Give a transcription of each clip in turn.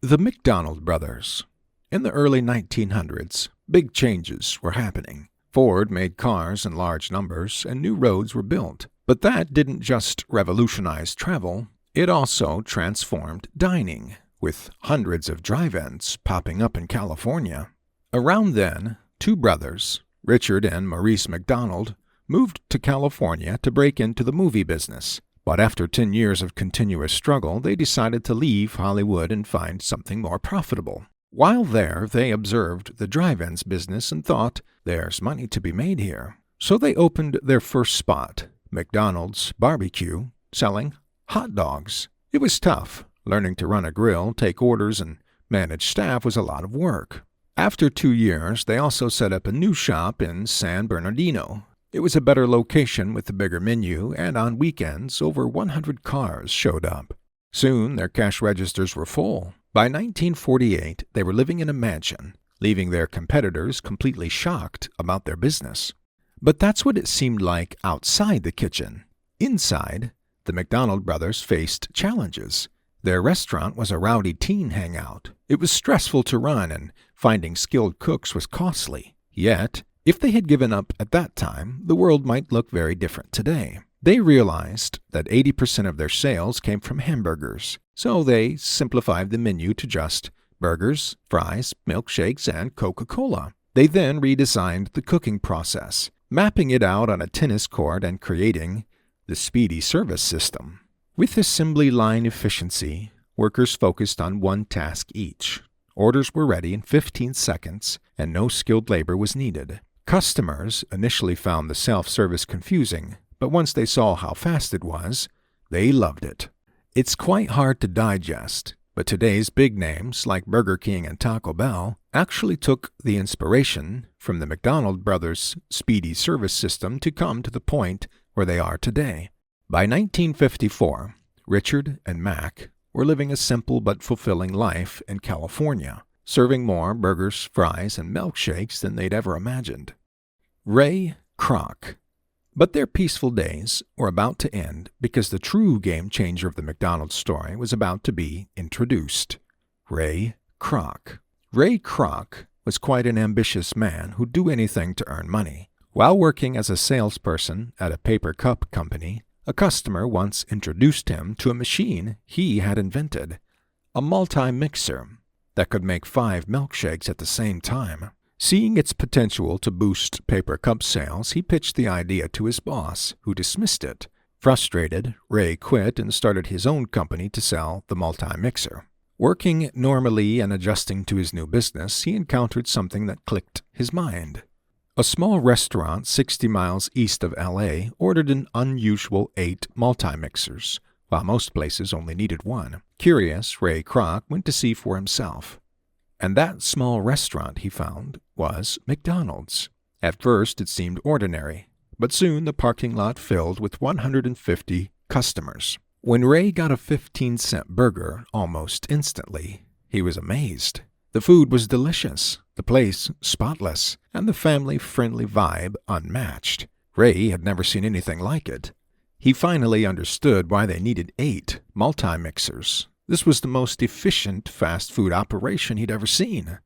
The McDonald brothers. In the early 1900s, big changes were happening. Ford made cars in large numbers and new roads were built. But that didn't just revolutionize travel, it also transformed dining, with hundreds of drive-ins popping up in California. Around then, two brothers, Richard and Maurice McDonald, moved to California to break into the movie business. But after 10 years of continuous struggle, they decided to leave Hollywood and find something more profitable. While there, they observed the drive-ins business and thought, there's money to be made here. So they opened their first spot, McDonald's Barbecue, selling hot dogs. It was tough. Learning to run a grill, take orders, and manage staff was a lot of work. After 2 years, they also set up a new shop in San Bernardino. It was a better location with a bigger menu, and on weekends, over 100 cars showed up. Soon, their cash registers were full. By 1948, they were living in a mansion, leaving their competitors completely shocked about their business. But that's what it seemed like outside the kitchen. Inside, the McDonald brothers faced challenges. Their restaurant was a rowdy teen hangout. It was stressful to run, and finding skilled cooks was costly. Yet, if they had given up at that time, the world might look very different today. They realized that 80% of their sales came from hamburgers, so they simplified the menu to just burgers, fries, milkshakes, and Coca-Cola. They then redesigned the cooking process, mapping it out on a tennis court and creating the Speedee Service System. With assembly line efficiency, workers focused on one task each. Orders were ready in 15 seconds, and no skilled labor was needed. Customers initially found the self-service confusing, but once they saw how fast it was, they loved it. It's quite hard to digest, but today's big names like Burger King and Taco Bell actually took the inspiration from the McDonald brothers' Speedee Service System to come to the point where they are today. By 1954, Richard and Mac were living a simple but fulfilling life in California, serving more burgers, fries, and milkshakes than they'd ever imagined. Ray Kroc. But their peaceful days were about to end because the true game changer of the McDonald's story was about to be introduced. Ray Kroc. Ray Kroc was quite an ambitious man who'd do anything to earn money. While working as a salesperson at a paper cup company, a customer once introduced him to a machine he had invented, a multi-mixer that could make 5 milkshakes at the same time. Seeing its potential to boost paper cup sales, he pitched the idea to his boss, who dismissed it. Frustrated, Ray quit and started his own company to sell the multi-mixer. Working normally and adjusting to his new business, he encountered something that clicked his mind. A small restaurant 60 miles east of L.A. ordered an unusual 8 multi-mixers, while most places only needed 1. Curious, Ray Kroc went to see for himself. And that small restaurant, he found, was McDonald's. At first it seemed ordinary, but soon the parking lot filled with 150 customers. When Ray got a 15-cent burger almost instantly, he was amazed. The food was delicious, the place spotless, and the family-friendly vibe unmatched. Ray had never seen anything like it. He finally understood why they needed 8 multi-mixers. This was the most efficient fast food operation he'd ever seen.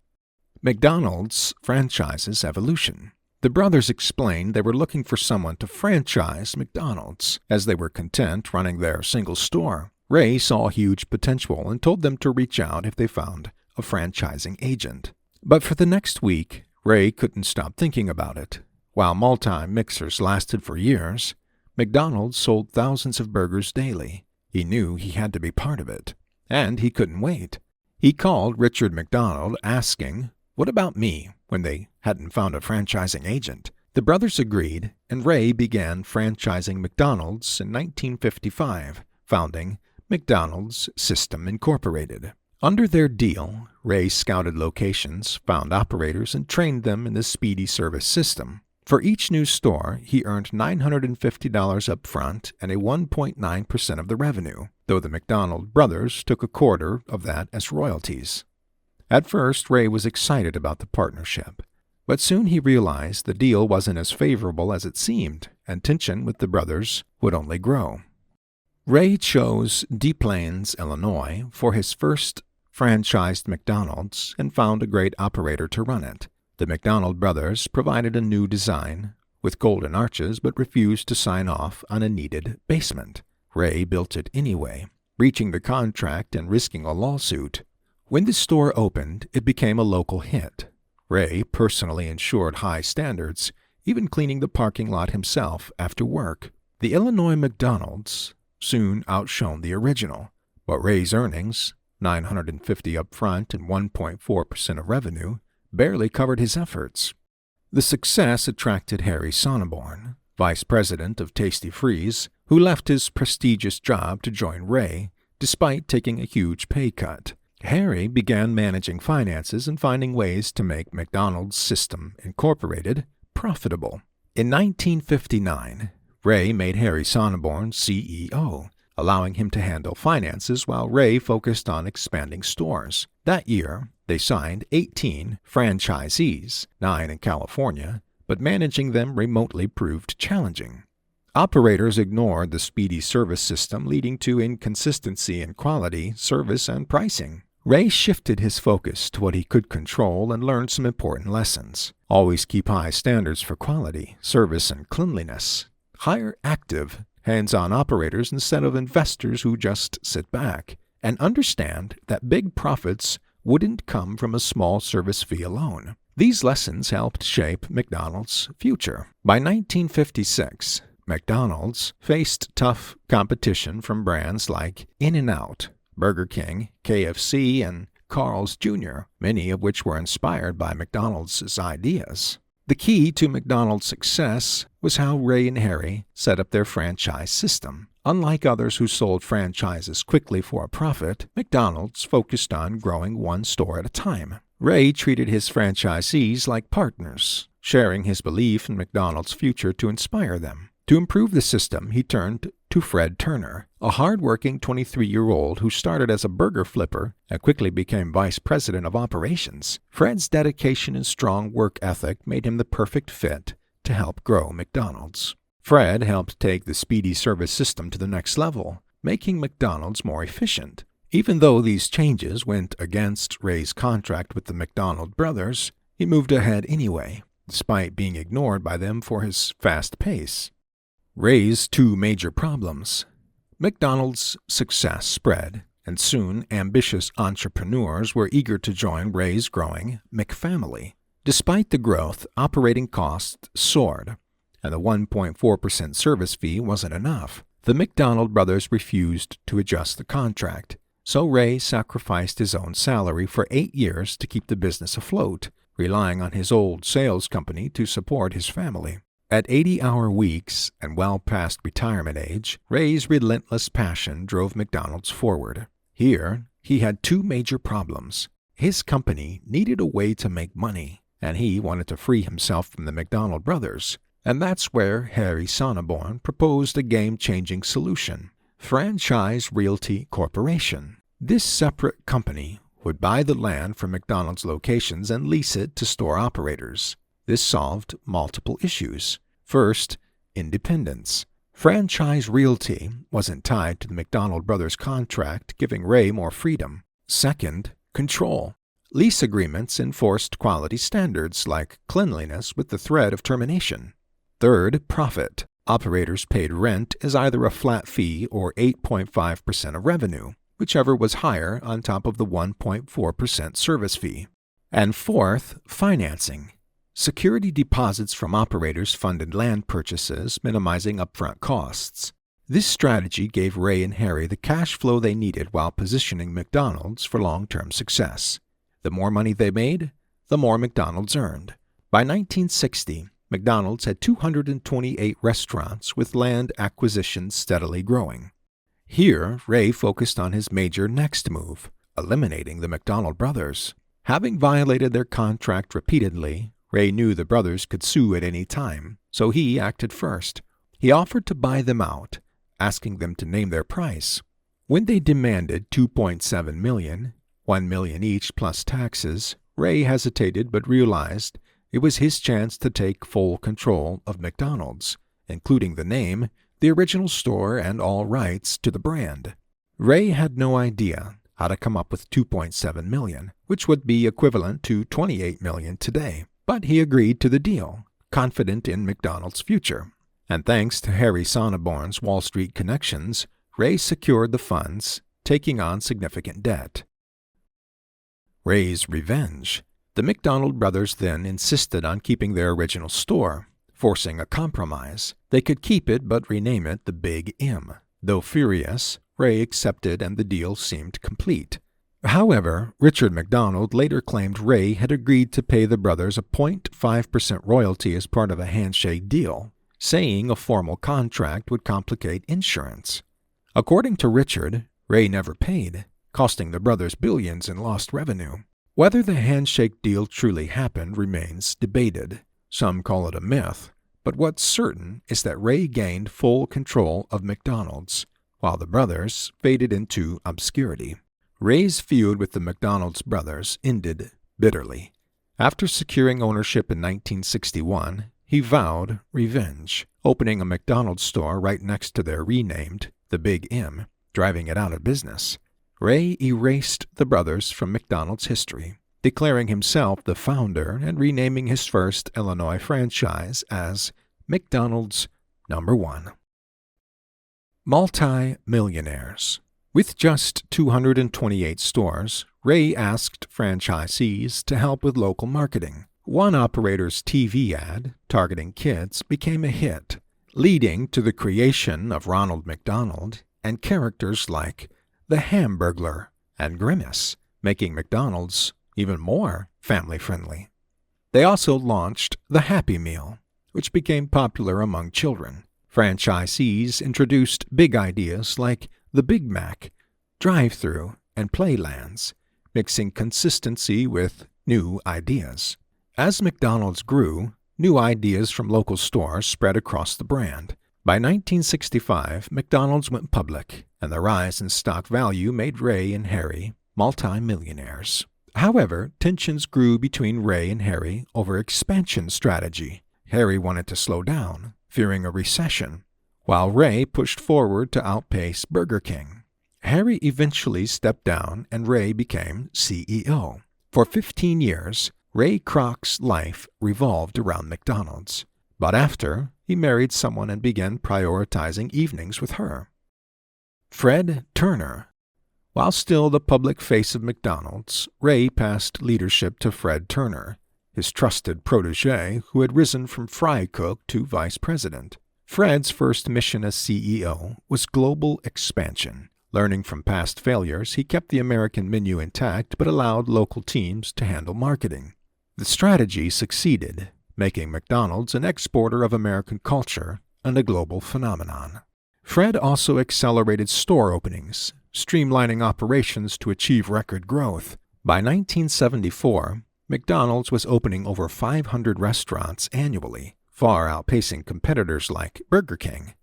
McDonald's franchises evolution. The brothers explained they were looking for someone to franchise McDonald's, as they were content running their single store. Ray saw huge potential and told them to reach out if they found a franchising agent. But for the next week, Ray couldn't stop thinking about it. While multi-mixers lasted for years, McDonald's sold thousands of burgers daily. He knew he had to be part of it. And he couldn't wait. He called Richard McDonald asking, "What about me?" when they hadn't found a franchising agent. The brothers agreed, and Ray began franchising McDonald's in 1955, founding McDonald's System Incorporated. Under their deal, Ray scouted locations, found operators, and trained them in the Speedee Service System. For each new store, he earned $950 up front and a 1.9% of the revenue, though the McDonald brothers took a quarter of that as royalties. At first, Ray was excited about the partnership, but soon he realized the deal wasn't as favorable as it seemed, and tension with the brothers would only grow. Ray chose Des Plaines, Illinois, for his first franchised McDonald's and found a great operator to run it. The McDonald brothers provided a new design with golden arches but refused to sign off on a needed basement. Ray built it anyway, breaching the contract and risking a lawsuit. When the store opened, it became a local hit. Ray personally ensured high standards, even cleaning the parking lot himself after work. The Illinois McDonald's soon outshone the original, but Ray's earnings, $950 up front and 1.4% of revenue, barely covered his efforts. The success attracted Harry Sonneborn, vice president of Tasty Freeze, who left his prestigious job to join Ray, despite taking a huge pay cut. Harry began managing finances and finding ways to make McDonald's System Incorporated profitable. In 1959, Ray made Harry Sonneborn CEO, allowing him to handle finances while Ray focused on expanding stores. That year, they signed 18 franchisees, 9 in California, but managing them remotely proved challenging. Operators ignored the Speedee Service System, leading to inconsistency in quality, service, and pricing. Ray shifted his focus to what he could control and learned some important lessons. Always keep high standards for quality, service, and cleanliness. Hire active, hands-on operators instead of investors who just sit back. And understand that big profits wouldn't come from a small service fee alone. These lessons helped shape McDonald's future. By 1956, McDonald's faced tough competition from brands like In-N-Out, Burger King, KFC, and Carl's Jr., many of which were inspired by McDonald's ideas. The key to McDonald's success was how Ray and Harry set up their franchise system. Unlike others who sold franchises quickly for a profit, McDonald's focused on growing one store at a time. Ray treated his franchisees like partners, sharing his belief in McDonald's future to inspire them. To improve the system, he turned to Fred Turner, a hard-working 23-year-old who started as a burger flipper and quickly became vice president of operations. Fred's dedication and strong work ethic made him the perfect fit to help grow McDonald's. Fred helped take the Speedee Service System to the next level, making McDonald's more efficient. Even though these changes went against Ray's contract with the McDonald brothers, he moved ahead anyway, despite being ignored by them for his fast pace. Ray's two major problems. McDonald's success spread, and soon ambitious entrepreneurs were eager to join Ray's growing McFamily. Despite the growth, operating costs soared, and the 1.4% service fee wasn't enough. The McDonald brothers refused to adjust the contract, so Ray sacrificed his own salary for 8 years to keep the business afloat, relying on his old sales company to support his family. At 80-hour weeks and well past retirement age, Ray's relentless passion drove McDonald's forward. Here, he had two major problems. His company needed a way to make money, and he wanted to free himself from the McDonald brothers. And that's where Harry Sonneborn proposed a game-changing solution: Franchise Realty Corporation. This separate company would buy the land from McDonald's locations and lease it to store operators. This solved multiple issues. First, independence. Franchise Realty wasn't tied to the McDonald brothers' contract, giving Ray more freedom. Second, control. Lease agreements enforced quality standards like cleanliness with the threat of termination. Third, profit. Operators paid rent as either a flat fee or 8.5% of revenue, whichever was higher on top of the 1.4% service fee. And fourth, financing. Security deposits from operators funded land purchases, minimizing upfront costs. This strategy gave Ray and Harry the cash flow they needed while positioning McDonald's for long-term success. The more money they made, the more McDonald's earned. By 1960, McDonald's had 228 restaurants, with land acquisitions steadily growing. Here, Ray focused on his major next move: eliminating the McDonald brothers. Having violated their contract repeatedly, Ray knew the brothers could sue at any time, so he acted first. He offered to buy them out, asking them to name their price. When they demanded $2.7 million, $1 million each plus taxes, Ray hesitated but realized it was his chance to take full control of McDonald's, including the name, the original store, and all rights to the brand. Ray had no idea how to come up with $2.7 million, which would be equivalent to $28 million today. But he agreed to the deal, confident in McDonald's future. And thanks to Harry Sonneborn's Wall Street connections, Ray secured the funds, taking on significant debt. Ray's revenge. The McDonald brothers then insisted on keeping their original store, forcing a compromise. They could keep it but rename it the Big M. Though furious, Ray accepted and the deal seemed complete. However, Richard McDonald later claimed Ray had agreed to pay the brothers a 0.5% royalty as part of a handshake deal, saying a formal contract would complicate insurance. According to Richard, Ray never paid, costing the brothers billions in lost revenue. Whether the handshake deal truly happened remains debated. Some call it a myth, but what's certain is that Ray gained full control of McDonald's, while the brothers faded into obscurity. Ray's feud with the McDonald's brothers ended bitterly. After securing ownership in 1961, he vowed revenge, opening a McDonald's store right next to their renamed the Big M, driving it out of business. Ray erased the brothers from McDonald's history, declaring himself the founder and renaming his first Illinois franchise as McDonald's No. 1. Multi-millionaires. With just 228 stores, Ray asked franchisees to help with local marketing. One operator's TV ad, targeting kids, became a hit, leading to the creation of Ronald McDonald and characters like the Hamburglar and Grimace, making McDonald's even more family-friendly. They also launched the Happy Meal, which became popular among children. Franchisees introduced big ideas like the Big Mac, drive-thru, and playlands, mixing consistency with new ideas. As McDonald's grew, new ideas from local stores spread across the brand. By 1965, McDonald's went public, and the rise in stock value made Ray and Harry multi-millionaires. However, tensions grew between Ray and Harry over expansion strategy. Harry wanted to slow down, fearing a recession, while Ray pushed forward to outpace Burger King. Harry eventually stepped down and Ray became CEO. For 15 years, Ray Kroc's life revolved around McDonald's, but after, he married someone and began prioritizing evenings with her. Fred Turner. While still the public face of McDonald's, Ray passed leadership to Fred Turner, his trusted protege who had risen from fry cook to vice president. Fred's first mission as CEO was global expansion. Learning from past failures, he kept the American menu intact but allowed local teams to handle marketing. The strategy succeeded, making McDonald's an exporter of American culture and a global phenomenon. Fred also accelerated store openings, streamlining operations to achieve record growth. By 1974, McDonald's was opening over 500 restaurants annually, far outpacing competitors like Burger King.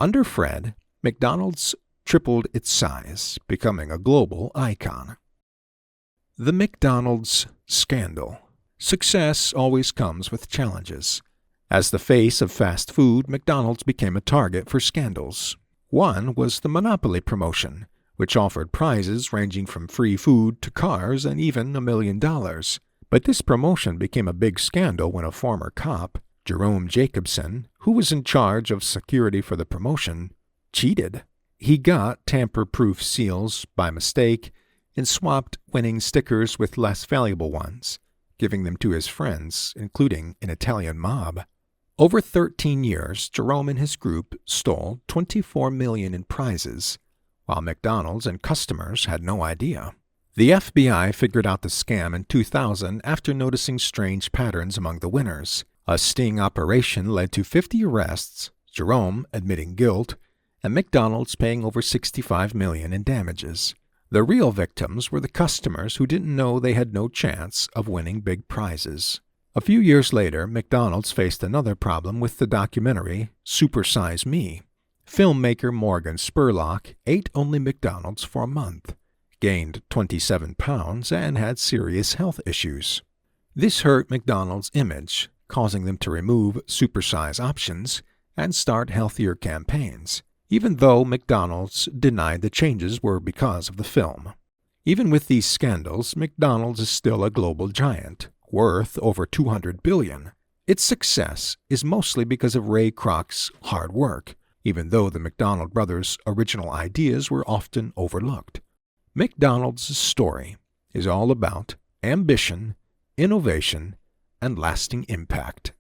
Under Fred, McDonald's tripled its size, becoming a global icon. The McDonald's scandal. Success always comes with challenges. As the face of fast food, McDonald's became a target for scandals. One was the Monopoly promotion, which offered prizes ranging from free food to cars and even $1 million. But this promotion became a big scandal when a former cop, Jerome Jacobson, who was in charge of security for the promotion, cheated. He got tamper-proof seals by mistake and swapped winning stickers with less valuable ones, giving them to his friends, including an Italian mob. Over 13 years, Jerome and his group stole $24 million in prizes, while McDonald's and customers had no idea. The FBI figured out the scam in 2000 after noticing strange patterns among the winners. A sting operation led to 50 arrests, Jerome admitting guilt, and McDonald's paying over $65 million in damages. The real victims were the customers who didn't know they had no chance of winning big prizes. A few years later, McDonald's faced another problem with the documentary Super Size Me. Filmmaker Morgan Spurlock ate only McDonald's for a month, gained 27 pounds, and had serious health issues. This hurt McDonald's image, causing them to remove supersize options and start healthier campaigns, even though McDonald's denied the changes were because of the film. Even with these scandals, McDonald's is still a global giant, worth over $200 billion. Its success is mostly because of Ray Kroc's hard work, even though the McDonald brothers' original ideas were often overlooked. McDonald's story is all about ambition, innovation, and lasting impact.